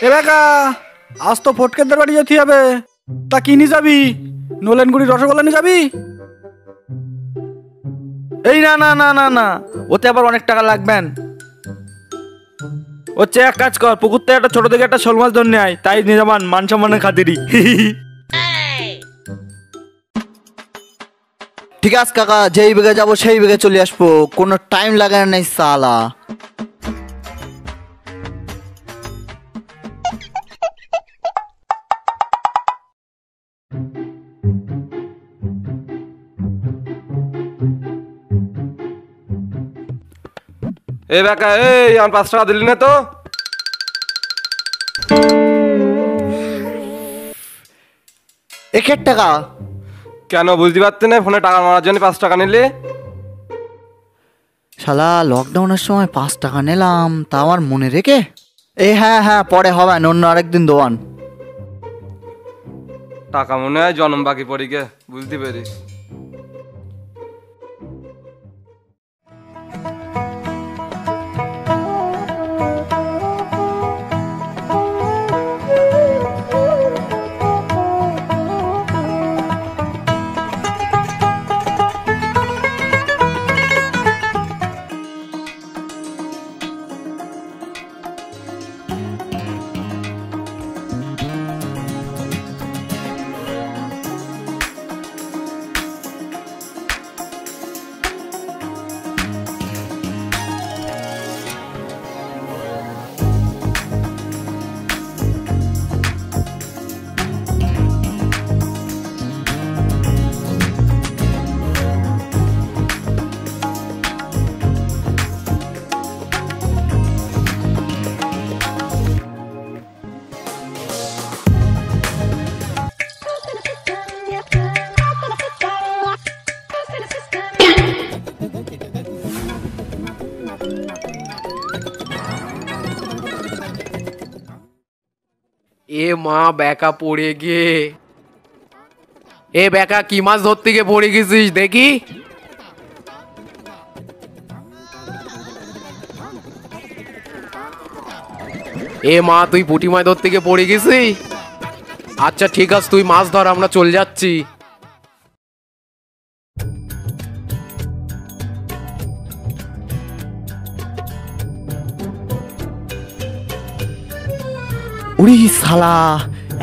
এ বেকা, আজ তো ফটকেদের বাড়ি যেতে হবে। তা কি নিয়ে যাবি? নলেনগুড়ি রসগোল্লা নিয়ে যাবি? এই না না না না না, ওতে আবার অনেক টাকা লাগবেন। হচ্ছে এক কাজ কর, পুকুর থেকে একটা ছোট থেকে একটা শোল মাছ ধরে আয়, তাই নিয়ে যাবান মান সম্মানের খাতিরই। ঠিক আছে কাকা, যেই বেগে যাবো সেই বেগে চলে আসবো, কোনো টাইম লাগে না নাই সালা। এ বেকা, এই আমার 5 টাকা দিলি না তো? একের টাকা কেন বুঝতে পারছি না, ফোনে টাকা মারার জন্য 5 টাকা নিলি? শালা লকডাউনের সময় 5 টাকা নিলাম, তা আমার মনে রেখে। হ্যাঁ হ্যাঁ, পরে হবে, অন্য আরেকদিন দোয়ান। টাকা মনে হয় জন্ম বাকি পড়ি গে, বুঝতে পারিস। এ মা, বেকা পড়ে গিয়ে। এ বেকা, কি মাছ ধরতে গিয়ে পড়ে গেছিস দেখি? এ মা, তুই পুঁটি মাছ ধরতে গিয়ে পড়ে গেছিস? আচ্ছা ঠিক আছে, তুই মাছ ধর, আমরা চলে যাচ্ছি। উড়ি শালা,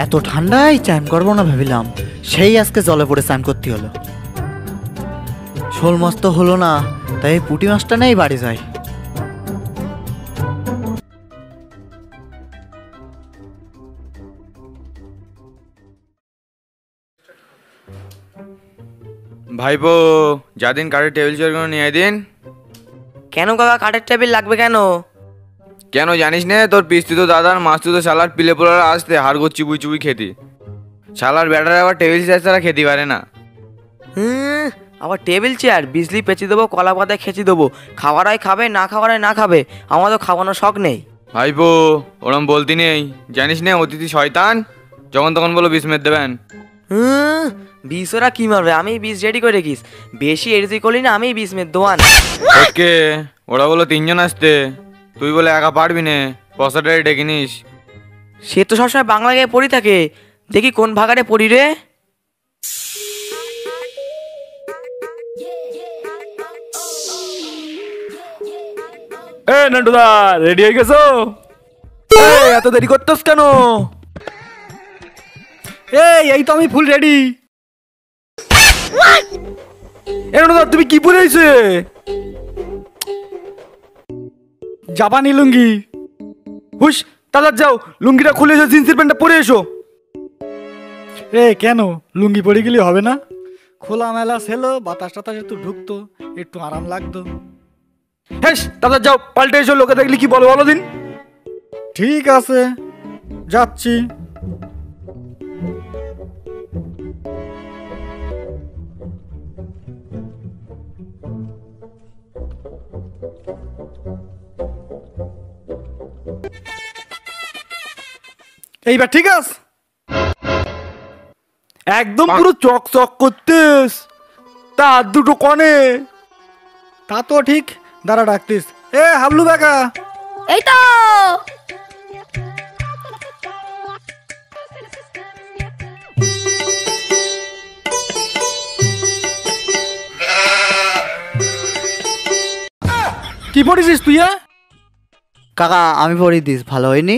এত ঠান্ডায় চান করবো না ভাবিলাম, সেই আজকে জলে পড়ে চান করতে হলো। শোল মাছ তো হলো না, তাই পুঁটি মাছটা নেই বাড়ি যাই। ভাইপো, যাদিন কাঠের টেবিল চেয়ারগুলো নিয়ে দিন। কেন কাকা, কাঠের টেবিল লাগবে কেন? কেন জানিস না, তোর পিস্তি তো দাদার মাছ তো শালার পিলে পোলার আসতে হাড়গো চিবুই চিবুই খেতি। শালার ব্যাটারে আবার টেবিল চেয়ার ছাড়া খেতে পারে না। আবার টেবিল চেয়ার বিজলি পেঁচে দেবো, কলা পাতায় খেঁচে দেবো, খাওয়ারাই খাবে, না খাওয়ারাই না খাবে, আমার তো খাওয়ানোর শখ নেই। ভাইপো, ওরম বলতি নেই, জানিস না অতিথি শয়তান, যখন তখন বলো বিষ মেরে দেবেন। বিষ ওরা কি মারবে, আমি বিষ রেডি করে রেখিস, বেশি এড়িয়ে করলি না, আমি বিষ মের দোয়ান। ওকে, ওরা বলো 3 জন আসতে, তুই বলে একা পারবি না, পয়সাটাই ডেকে নিস। সে তো সবসময় বাংলা গায়ে পড়ি থাকে, দেখি কোন ভাগারে পড়ি রে। এ নান্টুদা, রেডি হয়ে গেছো? এত দেরি করতেছ কেন? এই তো আমি ফুল রেডি। তুমি কি পরে আইছে? জাপানি লুঙ্গি। হুশ, তাহলে যাও, লুঙ্গিটা খুলে এসো, জিন্সের প্যান্টটা পরে এসো। কেন লুঙ্গি পরে গেলে হবে না? খোলা মেলা ছিল, বাতাস টাতাস একটু ঢুকতো, একটু আরাম লাগতো। হ্যাঁ, তাহলে যাও, পাল্টে এসো, লোকে দেখলি কি বলো বলো দিন। ঠিক আছে, যাচ্ছি। এইবার ঠিক আছে, একদম পুরো চক চক করতেস, তার দুটো কনে। তা তো ঠিক, দাঁড়া ডাকতিস, এ হাবলু কাকা, এই তো কি পড়েছিস তুই? কাকা আমি পড়িয়ে দিস, ভালো হয়নি?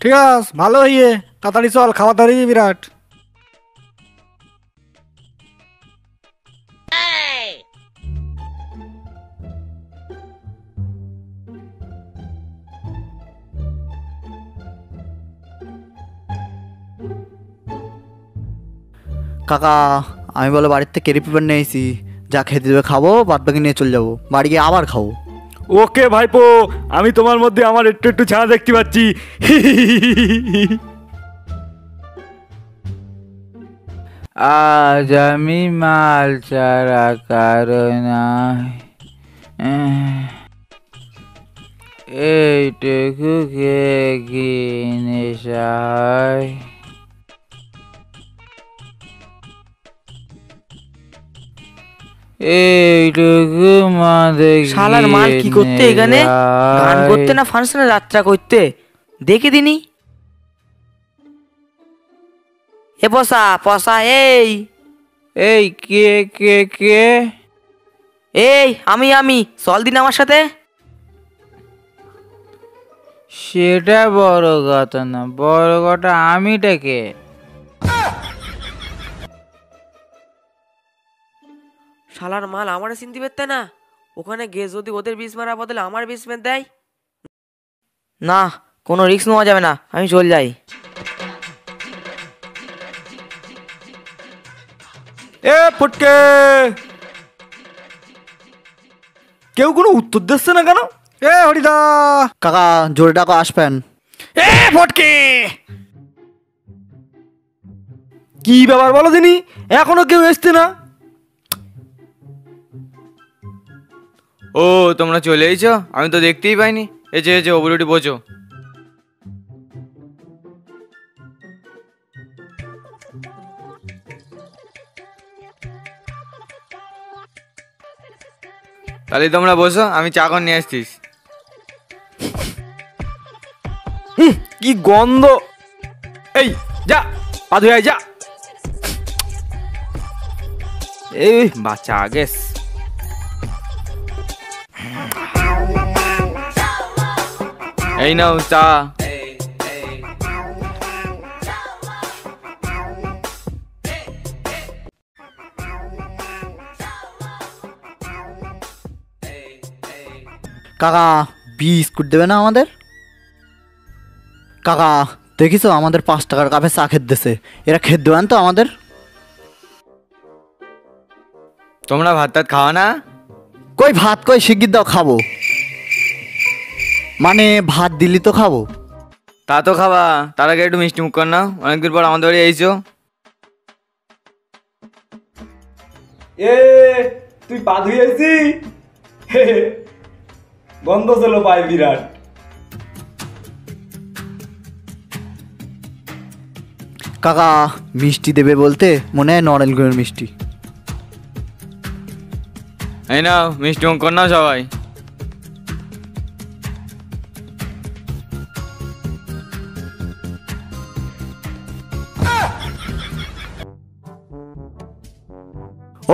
ঠিক আছে, ভালো হইয়ে তাড়াতাড়ি চল, খাওয়া দাঁড়িয়ে বিরাট। কাকা আমি বলো বাড়ির থেকে কেরি পেপার নিয়ে এসেছি, যা খেতে দেবে খাবো, বাদ বাকি নিয়ে চলে যাবো, বাড়ি গিয়ে আবার খাবো। ওকে ভাইপো, আমি তোমার মধ্যে আমার একটু একটু ছানা দেখতে পাচ্ছি। আজ আমি মাল ছাড়া কারণ এইটুকু কে কি নেশা হয়। এইটুকু মাঝে শালার মাল কি করতে এখানে? গান করতে না ফাংশনে যাত্রা করতে? দেখে দিনি। এ পসা পসা, এই এই কে কে কে? এই আমি চল দিন আমার সাথে। সেটা বড় কথা না, বড় কথা আমিটাকে। শালার মাল আমারে চিনতে পারতে না? ওখানে গিয়ে যদি ওদের বিষ মারা বদলে আমার বিষ মেরে দেয়, না কোনো রিস্ক নেওয়া যাবে না, আমি চল যাই। এ ফটকে, কেউ কোনো উত্তর দিচ্ছে না কেন? এ হরিদা, কাকা জোরে ডাকো, আসবেন। এ ফটকে, কি ব্যাপার বলো দিনি, এখনো কেউ এসছে না? ও তোমরা চলে এসেছো, আমি তো দেখতেই পাইনি। এসে এসে ওপরে উঠে বোঝো। তাহলে তোমরা বসো, আমি চা করে নিয়ে আসছিস। কি গন্ধ! এই যা, পা ধুয়ে আয়, যা। এই বাচ্চা গেস। এই নাও চা। কাকা বিস্কুট দেবে না আমাদের? কাকা দেখিস আমাদের 5 টাকার কাপে চা খেতে দিছে, এরা খেতে দেবেন তো আমাদের? তোমরা ভাত টাত খাওয়া না? কই ভাত, কই শিগগির দাও, খাবো। মানে ভাত দিলি তো খাবো। তা তো খাবা, তার আগে একটু মিষ্টি মুখ কর না, অনেকদিন পর আমাদের বাড়ি এইছো। এ তুই পা ধুয়ে আইছি? গন্ধ ছিল পায় বিরাট। কাকা মিষ্টি দেবে বলতে মনে হয় নরেল গুড়ের মিষ্টি। এই নাও মিষ্টি মুখ কর নাও সবাই।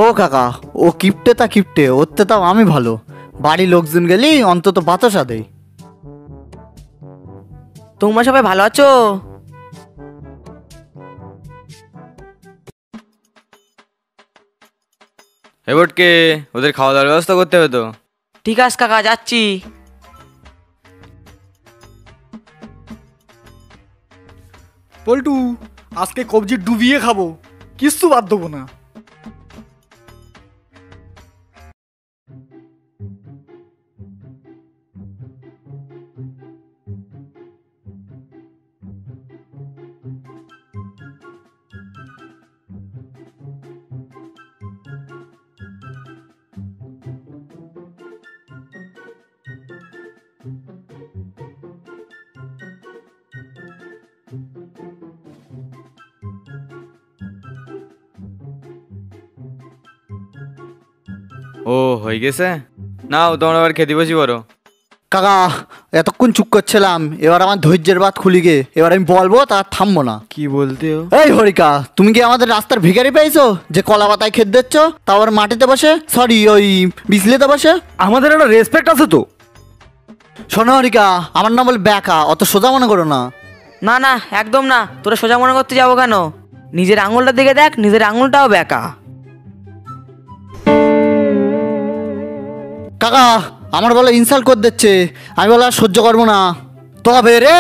ও কাকা, ও কিপটে তা কিপটে, ওরতে তাও আমি ভালো। বাড়ির লোকজন গেলি অন্তত বাতাসা দেয়। তোমরা সবাই ভালো আছো? এবারকে ওদের খাওয়া দাওয়ার ব্যবস্থা করতে হবে তো। ঠিক আছে কাকা, যাচ্ছি। পল্টু, আজকে কবজি ডুবিয়ে খাবো, কিচ্ছু বাদ দেবো না। ও হয়ে গেছে, নাও তোমরা আবার খেতে বসি বলো। কাকা এতক্ষণ চুপ করছিলাম, এবার আমার ধৈর্যের বাত খুলি গে, এবার আমি বলবো তার থামবো না। কি বলতে ও? এই হরিকা, তুমি কি আমাদের রাস্তার ভিখারি পেয়েছো যে কলা পাতায় খেত দিচ্ছ, তাও আবার মাটিতে বসে, সরি ওই বিজলিতে বসে? আমাদের একটা রেসপেক্ট আছে তো। শোনো হরিকা, আমার নাম বলে ব্যাকা, অত সোজা মনে করো না। না না একদম না, তোরা সোজা মনে করতে যাবো কেন? নিজের আঙুলটার দিকে দেখ, নিজের আঙুলটাও বেঁকা। কাকা আমার বলে ইনসাল্ট করে দিচ্ছে, আমি বলে আর সহ্য করবো না। তবে রে